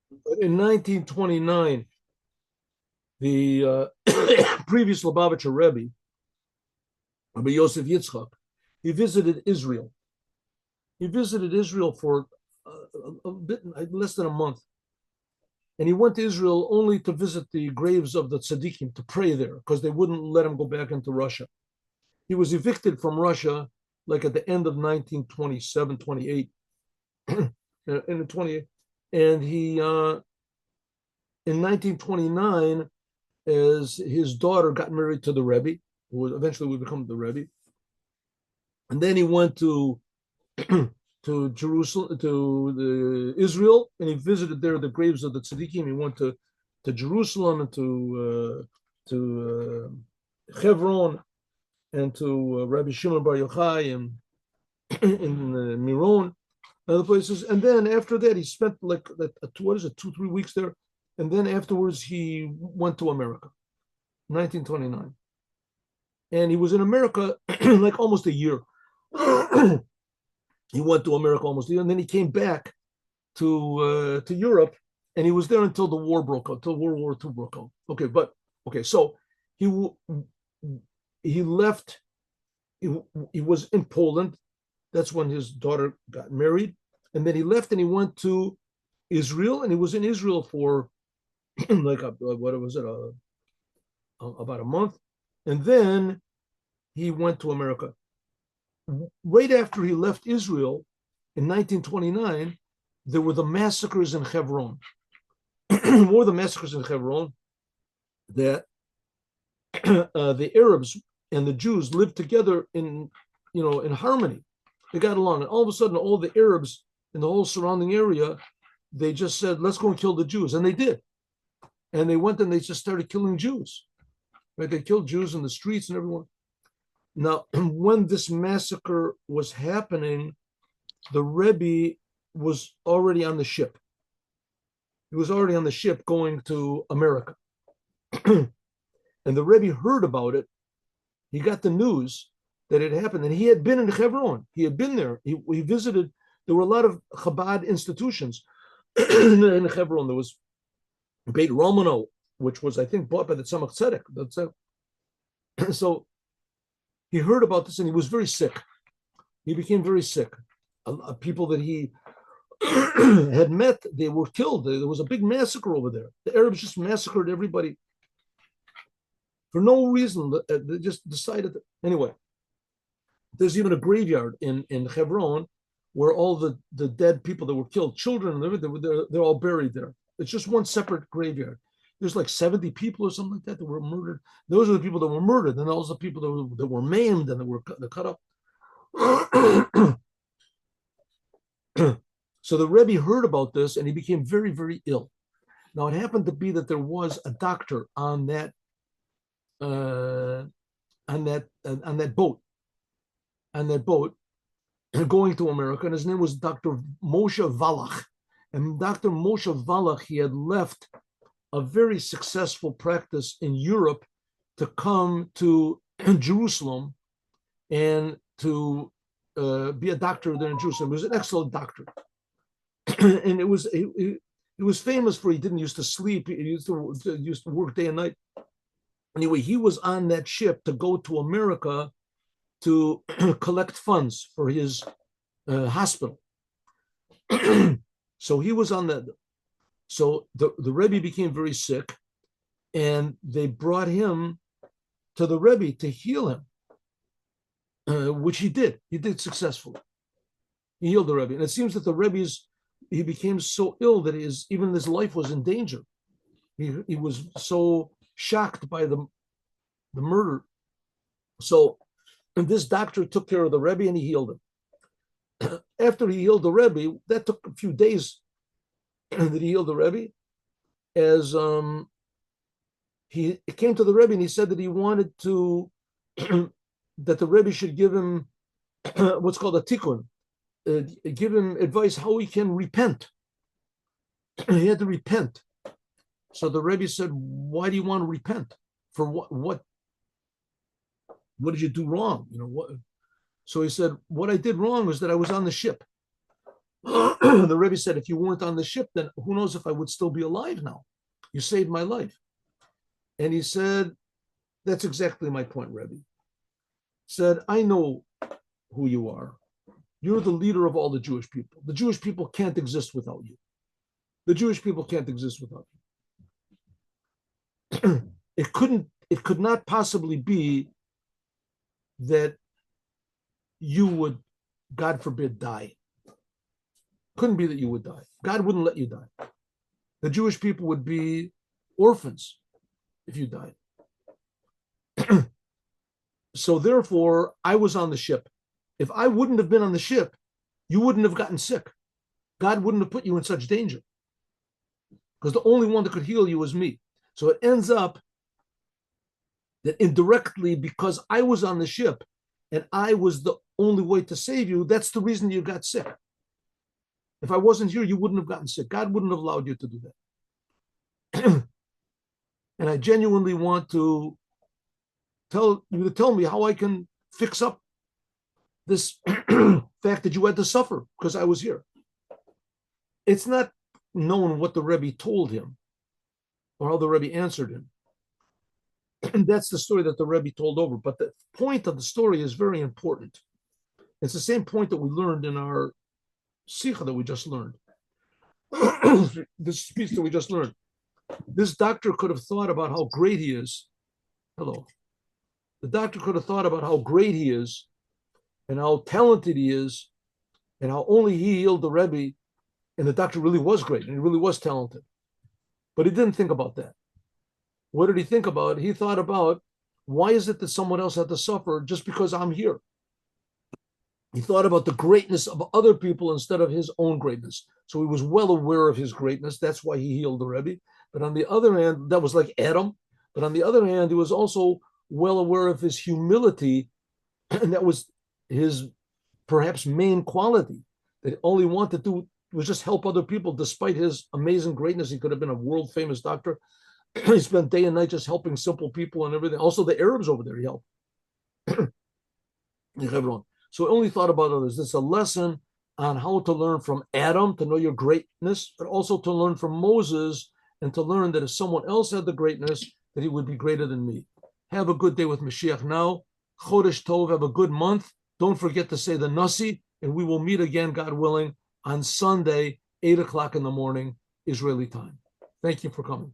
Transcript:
But in 1929, the previous Lubavitcher Rebbe, Rabbi Yosef Yitzchak, he visited Israel. He visited Israel for a bit less than a month, and he went to Israel only to visit the graves of the tzaddikim, to pray there, because they wouldn't let him go back into Russia. He was evicted from Russia like at the end of 1927, 28, in the 28, and he in 1929, as his daughter got married to the Rebbe, who eventually would become the Rebbe, and then he went to to Jerusalem, to Israel, and he visited there the graves of the tzaddikim. He went to Jerusalem and to Hebron and to Rabbi Shimon Bar Yochai and in Miron, other places. And then after that, he spent like what is it, 2 3 weeks there, and then afterwards he went to America, 1929, and he was in America like almost a year. He went to America almost a year, and then he came back to Europe, and he was there until the war broke out, until World War II broke out. Okay, but okay, so he he left. He was in Poland. That's when his daughter got married, and then he left and he went to Israel, and he was in Israel for like what was it, about a month, and then he went to America. Right after he left Israel in 1929, there were the massacres in Hebron. What were the massacres in Hebron? That the Arabs and the Jews lived together in harmony. They got along, and all of a sudden, all the Arabs in the whole surrounding area, they just said, "Let's go and kill the Jews," and they did. And they went and they just started killing Jews. Right? They killed Jews in the streets and everyone. Now, when this massacre was happening, the Rebbe was already on the ship. He was already on the ship going to America. And the Rebbe heard about it. He got the news that it happened. And he had been in Hebron. He had been there. He visited. There were a lot of Chabad institutions in Hebron. There was Beit Romano, which was, I think, bought by the Tzemach Tzedek. So he heard about this and he was very sick. He became very sick. People that he had met, they were killed. There was a big massacre over there. The Arabs just massacred everybody for no reason. They just decided. Anyway, there's even a graveyard in Hebron where all the dead people that were killed, children and everything, they're all buried there. It's just one separate graveyard. There's like 70 people or something like that were murdered. Those are the people that were murdered, and those are the people that were maimed and that were cut up. So the Rebbe heard about this, and he became very, very ill. Now it happened to be that there was a doctor uh, on that boat, going to America, and his name was Dr. Moshe Wallach. And Dr. Moshe Wallach, he had left a very successful practice in Europe to come to Jerusalem and to be a doctor there in Jerusalem. He was an excellent doctor. And it was famous for he didn't used to sleep. He used to work day and night. Anyway, he was on that ship to go to America to collect funds for his hospital. So he was on that. So the Rebbe became very sick, and they brought him to the Rebbe to heal him, which he did. He did successfully. He healed the Rebbe, and it seems that he became so ill that even his life was in danger. He was so shocked by the murder. So, and this doctor took care of the Rebbe and he healed him. After he healed the Rebbe, that took a few days that he healed the Rebbe, as he came to the Rebbe and he said that he wanted to that the Rebbe should give him what's called a tikkun, give him advice how he can repent. He had to repent. So the Rebbe said, "Why do you want to repent? For what? What did you do wrong? What?" So he said, "What I did wrong was that I was on the ship, The Rebbe said, if you weren't on the ship, then who knows if I would still be alive now? You saved my life. And he said, that's exactly my point, Rebbe. Said, I know who you are. You're the leader of all the Jewish people. The Jewish people can't exist without you. The Jewish people can't exist without you. It could not possibly be that you would, God forbid, die. Couldn't be that you would die. God wouldn't let you die. The Jewish people would be orphans if you died. So therefore, I was on the ship. If I wouldn't have been on the ship, you wouldn't have gotten sick. God wouldn't have put you in such danger, because the only one that could heal you was me. So it ends up that indirectly, because I was on the ship and I was the only way to save you, that's the reason you got sick. If I wasn't here, you wouldn't have gotten sick. God wouldn't have allowed you to do that. And I genuinely want to tell you to tell me how I can fix up this fact that you had to suffer because I was here. It's not known what the Rebbe told him or how the Rebbe answered him. And that's the story that the Rebbe told over. But the point of the story is very important. It's the same point that we learned in our Sikha that we just learned. This speech that we just learned. This doctor could have thought about how great he is. Hello. The doctor could have thought about how great he is and how talented he is and how only he healed the Rebbe. And the doctor really was great and he really was talented. But he didn't think about that. What did he think about? He thought about, why is it that someone else had to suffer just because I'm here? He thought about the greatness of other people instead of his own greatness. So he was well aware of his greatness. That's why he healed the Rebbe. But on the other hand, that was like Adam. But on the other hand, he was also well aware of his humility. And that was his perhaps main quality, that all he wanted to do was just help other people. Despite his amazing greatness, he could have been a world famous doctor. He spent day and night just helping simple people and everything. Also the Arabs over there, he helped. So he only thought about others. It's a lesson on how to learn from Adam, to know your greatness, but also to learn from Moses and to learn that if someone else had the greatness, that he would be greater than me. Have a good day with Mashiach now. Chodesh Tov, have a good month. Don't forget to say the Nasi, and we will meet again, God willing, on Sunday, 8 o'clock in the morning, Israeli time. Thank you for coming.